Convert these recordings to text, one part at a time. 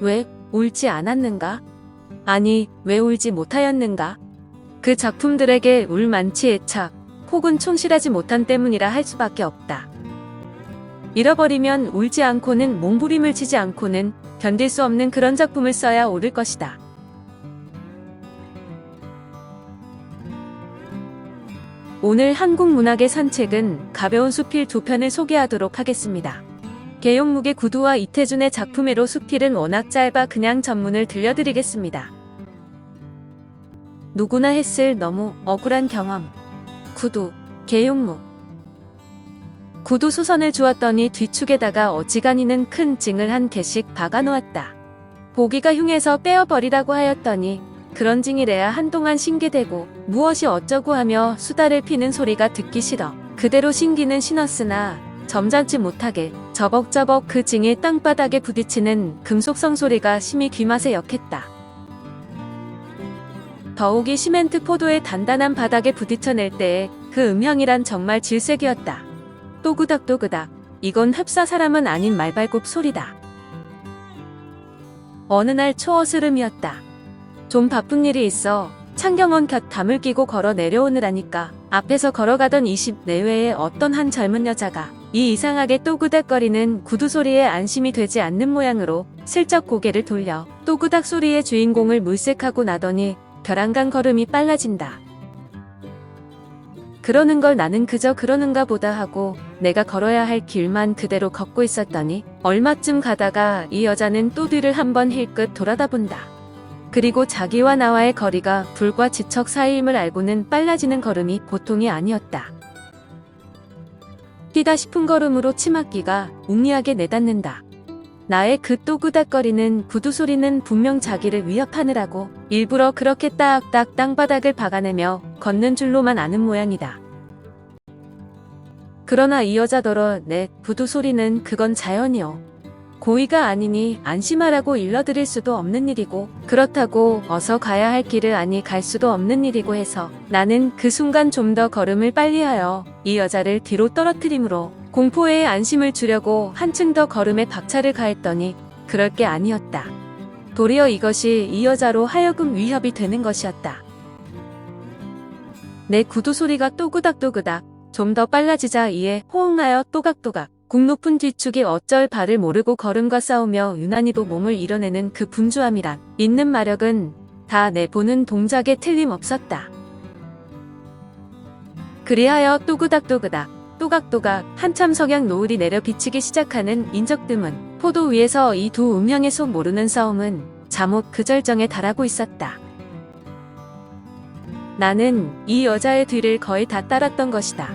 왜 울지 않았는가? 아니, 왜 울지 못하였는가? 그 작품들에게 울 만치 애착, 혹은 충실하지 못한 때문이라 할 수밖에 없다. 잃어버리면 울지 않고는 몸부림을 치지 않고는 견딜 수 없는 그런 작품을 써야 옳을 것이다. 오늘 한국 문학의 산책은 가벼운 수필 두 편을 소개하도록 하겠습니다. 계용묵의 구두와 이태준의 작품애로 수필은 워낙 짧아 그냥 전문을 들려드리겠습니다. 누구나 했을 너무 억울한 경험. 구두, 계용묵. 구두 수선을 주었더니 뒤축에다가 어지간히는 큰 징을 한 개씩 박아놓았다. 보기가 흉해서 떼어버리라고 하였더니 그런 징이래야 한동안 신게되고 무엇이 어쩌고 하며 수다를 피는 소리가 듣기 싫어 그대로 신기는 신었으나 점잖지 못하게 저벅저벅 그 징이 땅바닥에 부딪히는 금속성 소리가 심히 귀맛에 역했다. 더욱이 시멘트 포도의 단단한 바닥에 부딪혀낼 때의 그 음향이란 정말 질색이었다. 또그닥또그닥. 이건 흡사 사람은 아닌 말발굽 소리다. 어느 날 초어스름이었다. 좀 바쁜 일이 있어 창경원 곁 담을 끼고 걸어 내려오느라니까 앞에서 걸어가던 20 내외의 어떤 한 젊은 여자가 이 이상하게 또그닥거리는 구두 소리에 안심이 되지 않는 모양으로 슬쩍 고개를 돌려 또그닥 소리의 주인공을 물색하고 나더니 벼랑간 걸음이 빨라진다. 그러는 걸 나는 그저 그러는가 보다 하고 내가 걸어야 할 길만 그대로 걷고 있었더니 얼마쯤 가다가 이 여자는 또 뒤를 한번 힐끗 돌아다본다. 그리고 자기와 나와의 거리가 불과 지척 사이임을 알고는 빨라지는 걸음이 보통이 아니었다. 뛰다 싶은 걸음으로 치맛기가 웅리하게 내닫는다. 나의 그 또그닥거리는 구두 소리는 분명 자기를 위협하느라고 일부러 그렇게 딱딱 땅바닥을 박아내며 걷는 줄로만 아는 모양이다. 그러나 이 여자더러 내 구두 소리는 그건 자연이요. 고의가 아니니 안심하라고 일러드릴 수도 없는 일이고 그렇다고 어서 가야 할 길을 아니 갈 수도 없는 일이고 해서 나는 그 순간 좀 더 걸음을 빨리하여 이 여자를 뒤로 떨어뜨림으로 공포에 안심을 주려고 한층 더 걸음에 박차를 가했더니 그럴 게 아니었다. 도리어 이것이 이 여자로 하여금 위협이 되는 것이었다. 내 구두 소리가 또그닥또그닥 좀 더 빨라지자 이에 호응하여 또각또각 굽 높은 뒤축이 어쩔 바를 모르고 걸음과 싸우며 유난히도 몸을 이뤄내는 그 분주함이란 있는 마력은 다 내 보는 동작에 틀림없었다. 그리하여 또그닥또그닥 또각또각 한참 석양 노을이 내려 비치기 시작하는 인적드문 포도 위에서 이 두 음향의 속 모르는 싸움은 잠옷 그 절정에 달하고 있었다. 나는 이 여자의 뒤를 거의 다 따랐던 것이다.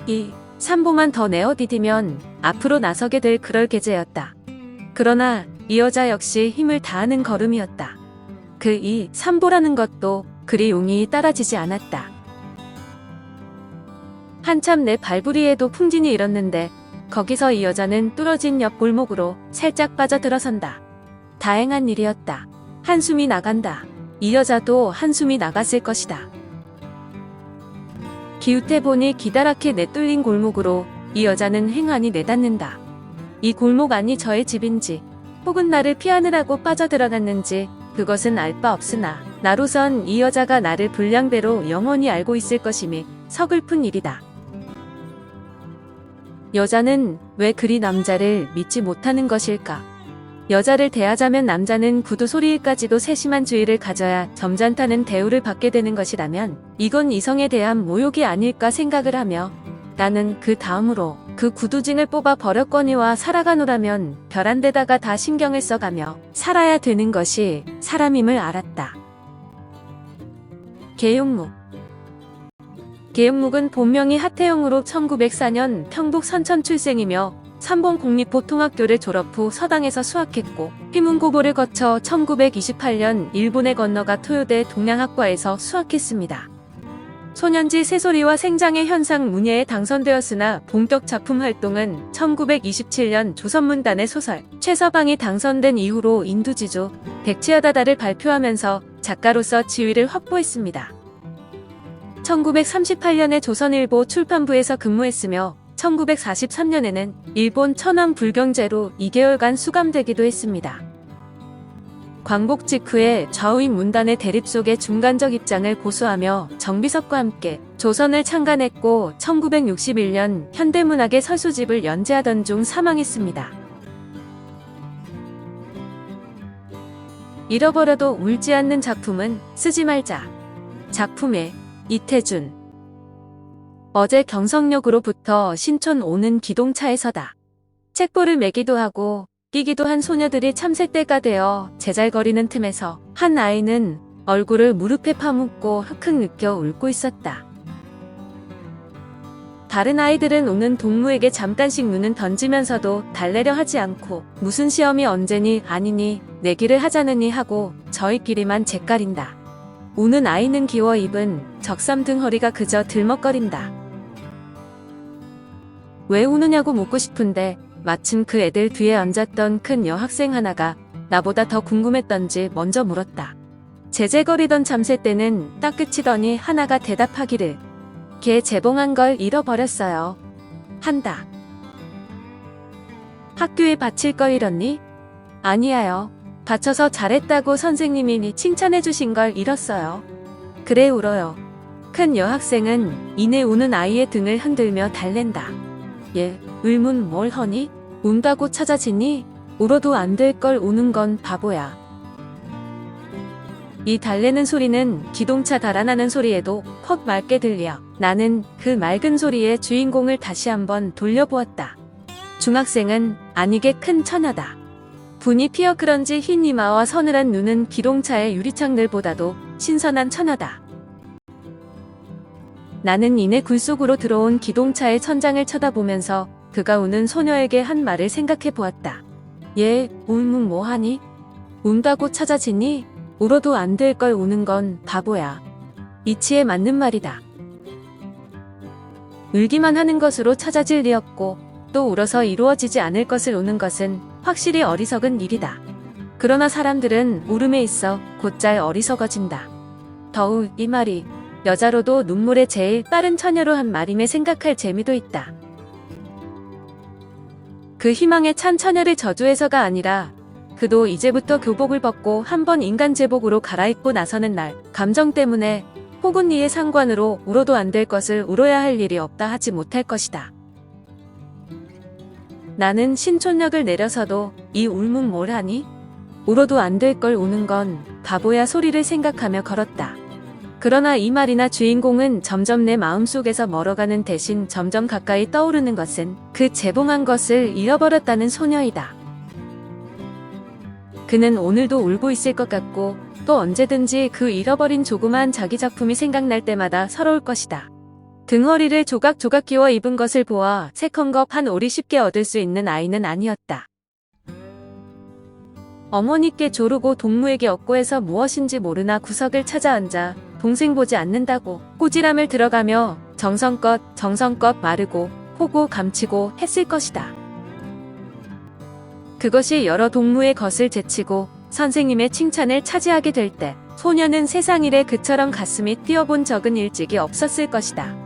이 삼보만 더 내어 디디면 앞으로 나서게 될 그럴 계제였다. 그러나 이 여자 역시 힘을 다하는 걸음이었다. 그 이 삼보라는 것도 그리 용이 따라지지 않았다. 한참 내 발부리에도 풍진이 일었는데 거기서 이 여자는 뚫어진 옆 골목으로 살짝 빠져들어선다. 다행한 일이었다. 한숨이 나간다. 이 여자도 한숨이 나갔을 것이다. 기웃해보니 기다랗게 내뚫린 골목으로 이 여자는 횡하니 내닫는다. 이 골목 안이 저의 집인지 혹은 나를 피하느라고 빠져들어갔는지 그것은 알 바 없으나 나로선 이 여자가 나를 불량배로 영원히 알고 있을 것임이 서글픈 일이다. 여자는 왜 그리 남자를 믿지 못하는 것일까? 여자를 대하자면 남자는 구두 소리일까지도 세심한 주의를 가져야 점잖다는 대우를 받게 되는 것이라면 이건 이성에 대한 모욕이 아닐까 생각을 하며 나는 그 다음으로 그 구두징을 뽑아 버렸거니와 살아가노라면 별 한 데다가 다 신경을 써가며 살아야 되는 것이 사람임을 알았다. 계용묵. 계용묵은 본명이 하태용으로 1904년 평북 선천 출생이며 삼봉국립보통학교를 졸업 후 서당에서 수학했고 휘문고고를 거쳐 1928년 일본에 건너가 토요대 동양학과에서 수학했습니다. 소년지 새소리와 생장의 현상 문예에 당선되었으나 본격 작품 활동은 1927년 조선문단의 소설 최서방이 당선된 이후로 인두지조 백치하다다를 발표하면서 작가로서 지위를 확보했습니다. 1938년에 조선일보 출판부에서 근무했으며 1943년에는 일본 천황 불경제로 2개월간 수감되기도 했습니다. 광복 직후에 좌우인 문단의 대립 속의 중간적 입장을 고수하며 정비석과 함께 조선을 창간했고 1961년 현대문학의 서수집을 연재하던 중 사망했습니다. 잃어버려도 울지 않는 작품은 쓰지 말자. 작품의 이태준. 어제 경성역으로부터 신촌 오는 기동차에서다. 책보를 매기도 하고 끼기도 한 소녀들이 참새떼가 되어 제잘거리는 틈에서 한 아이는 얼굴을 무릎에 파묻고 흑흑 느껴 울고 있었다. 다른 아이들은 오는 동무에게 잠깐씩 눈은 던지면서도 달래려 하지 않고 무슨 시험이 언제니 아니니 내기를 하자느니 하고 저희끼리만 잿가린다. 우는 아이는 기워 입은 적삼 등허리가 그저 들먹거린다. 왜 우느냐고 묻고 싶은데 마침 그 애들 뒤에 앉았던 큰 여학생 하나가 나보다 더 궁금했던지 먼저 물었다. 제재거리던 참새떼는 딱 그치더니 하나가 대답하기를 걔 재봉한 걸 잃어버렸어요. 한다. 학교에 바칠 걸 잃었니? 아니야요. 바쳐서 잘했다고 선생님이 칭찬해 주신 걸 잃었어요. 그래 울어요. 큰 여학생은 이내 우는 아이의 등을 흔들며 달랜다. 얘 울문 뭘 허니? 운다고 찾아지니? 울어도 안 될 걸 우는 건 바보야. 이 달래는 소리는 기동차 달아나는 소리에도 퍽 맑게 들려 나는 그 맑은 소리의 주인공을 다시 한번 돌려보았다. 중학생은 아니게 큰 처녀다. 분이 피어 그런지 흰 이마와 서늘한 눈은 기동차의 유리창들보다도 신선한 처녀다. 나는 이내 굴속으로 들어온 기동차의 천장을 쳐다보면서 그가 우는 소녀에게 한 말을 생각해 보았다. 얘 울면 뭐하니? 운다고 찾아지니? 울어도 안 될 걸 우는 건 바보야. 이치에 맞는 말이다. 울기만 하는 것으로 찾아질 리 없고 또 울어서 이루어지지 않을 것을 우는 것은 확실히 어리석은 일이다. 그러나 사람들은 울음에 있어 곧잘 어리석어진다. 더욱 이 말이 여자로도 눈물의 제일 빠른 처녀로 한 말임에 생각할 재미도 있다. 그 희망에 찬 처녀를 저주해서가 아니라 그도 이제부터 교복을 벗고 한번 인간 제복으로 갈아입고 나서는 날 감정 때문에 혹은 이에 상관으로 울어도 안 될 것을 울어야 할 일이 없다 하지 못할 것이다. 나는 신촌역을 내려서도 이 울문 뭘 하니? 울어도 안 될 걸 우는 건 바보야 소리를 생각하며 걸었다. 그러나 이 말이나 주인공은 점점 내 마음속에서 멀어가는 대신 점점 가까이 떠오르는 것은 그 재봉한 것을 잃어버렸다는 소녀이다. 그는 오늘도 울고 있을 것 같고 또 언제든지 그 잃어버린 조그마한 자기 작품이 생각날 때마다 서러울 것이다. 등허리를 조각조각 끼워 입은 것을 보아 세컨겁 한 올이 쉽게 얻을 수 있는 아이는 아니었다. 어머니께 조르고 동무에게 얻고해서 무엇인지 모르나 구석을 찾아 앉아 동생 보지 않는다고 꼬지람을 들어가며 정성껏 마르고 호고 감치고 했을 것이다. 그것이 여러 동무의 것을 제치고 선생님의 칭찬을 차지하게 될 때 소녀는 세상 일에 그처럼 가슴이 뛰어본 적은 일찍이 없었을 것이다.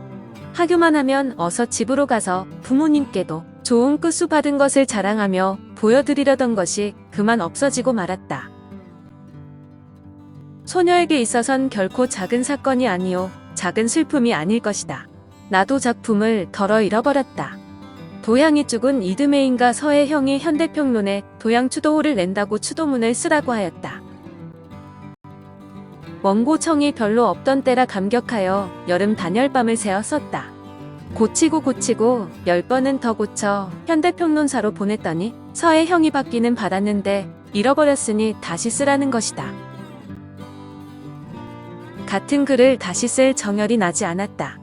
하교만 하면 어서 집으로 가서 부모님께도 좋은 끝수 받은 것을 자랑하며 보여드리려던 것이 그만 없어지고 말았다. 소녀에게 있어선 결코 작은 사건이 아니오 작은 슬픔이 아닐 것이다. 나도 작품을 덜어 잃어버렸다. 도양이 죽은 이듬해인가 서해형이 현대평론에 도양 추도호를 낸다고 추도문을 쓰라고 하였다. 원고청이 별로 없던 때라 감격하여 여름 단열밤을 새어 썼다. 고치고 10번은 더 고쳐 현대평론사로 보냈더니 서해형이 받기는 받았는데 잃어버렸으니 다시 쓰라는 것이다. 같은 글을 다시 쓸 정열이 나지 않았다.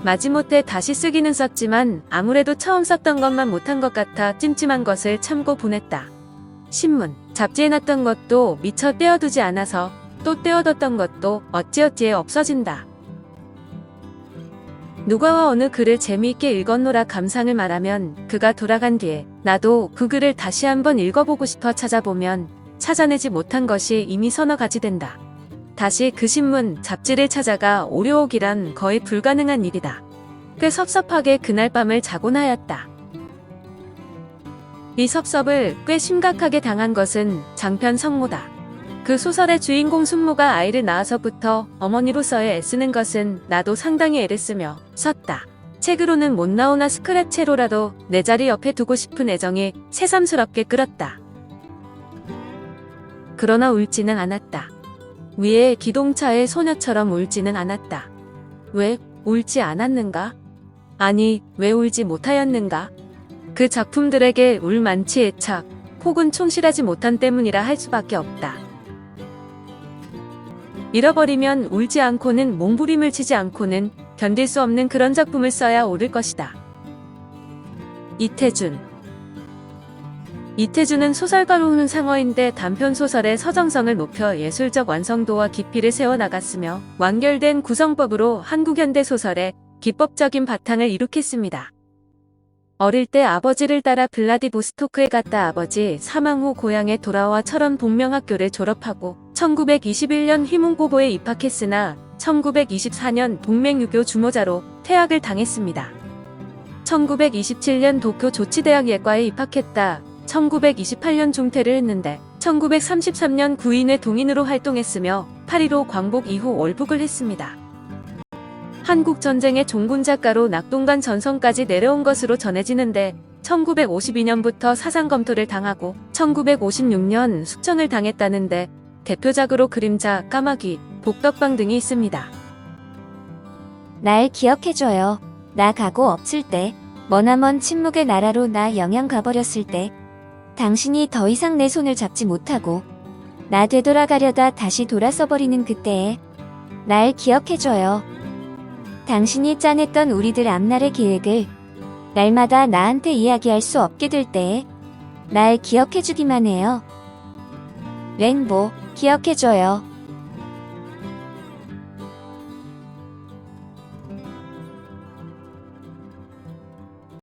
마지못해 다시 쓰기는 썼지만 아무래도 처음 썼던 것만 못한 것 같아 찜찜한 것을 참고 보냈다. 신문, 잡지에 놨던 것도 미처 떼어두지 않아서 또 떼어뒀던 것도 어찌어찌에 없어진다. 누가와 어느 글을 재미있게 읽었노라 감상을 말하면 그가 돌아간 뒤에 나도 그 글을 다시 한번 읽어보고 싶어 찾아보면 찾아내지 못한 것이 이미 서너 가지 된다. 다시 그 신문, 잡지를 찾아가 오려오기란 거의 불가능한 일이다. 꽤 섭섭하게 그날 밤을 자곤 하였다. 이 섭섭을 꽤 심각하게 당한 것은 장편 성모다. 그 소설의 주인공 순모가 아이를 낳아서부터 어머니로서의 애쓰는 것은 나도 상당히 애를 쓰며 썼다. 책으로는 못 나오나 스크랩채로라도 내 자리 옆에 두고 싶은 애정이 새삼스럽게 끓었다. 그러나 울지는 않았다. 위에 기동차의 소녀처럼 울지는 않았다. 왜 울지 않았는가? 아니, 왜 울지 못하였는가? 그 작품들에게 울 만치 애착, 혹은 충실하지 못한 때문이라 할 수밖에 없다. 잃어버리면 울지 않고는 몸부림을 치지 않고는 견딜 수 없는 그런 작품을 써야 옳을 것이다. 이태준. 이태준은 소설가로는 상어인데 단편소설의 서정성을 높여 예술적 완성도와 깊이를 세워나갔으며 완결된 구성법으로 한국 현대 소설의 기법적인 바탕을 이룩했습니다. 어릴 때 아버지를 따라 블라디보스토크에 갔다 아버지 사망 후 고향에 돌아와 철원 복명학교를 졸업하고 1921년 휘문고고에 입학했으나 1924년 동맹유교 주모자로 퇴학을 당했습니다. 1927년 도쿄 조치대학 예과에 입학했다. 1928년 중퇴를 했는데 1933년 구인회 동인으로 활동했으며 8.15 광복 이후 월북을 했습니다. 한국전쟁의 종군작가로 낙동강 전선까지 내려온 것으로 전해지는데 1952년부터 사상검토를 당하고 1956년 숙청을 당했다는데 대표작으로 그림자, 까마귀, 복덕방 등이 있습니다. 날 기억해줘요. 나 각오 없을 때, 머나먼 침묵의 나라로 나 영양 가버렸을 때, 당신이 더 이상 내 손을 잡지 못하고 나 되돌아가려다 다시 돌아서버리는 그때에 날 기억해줘요. 당신이 짜냈던 우리들 앞날의 계획을 날마다 나한테 이야기할 수 없게 될 때에 날 기억해주기만 해요. 랭보, 기억해줘요.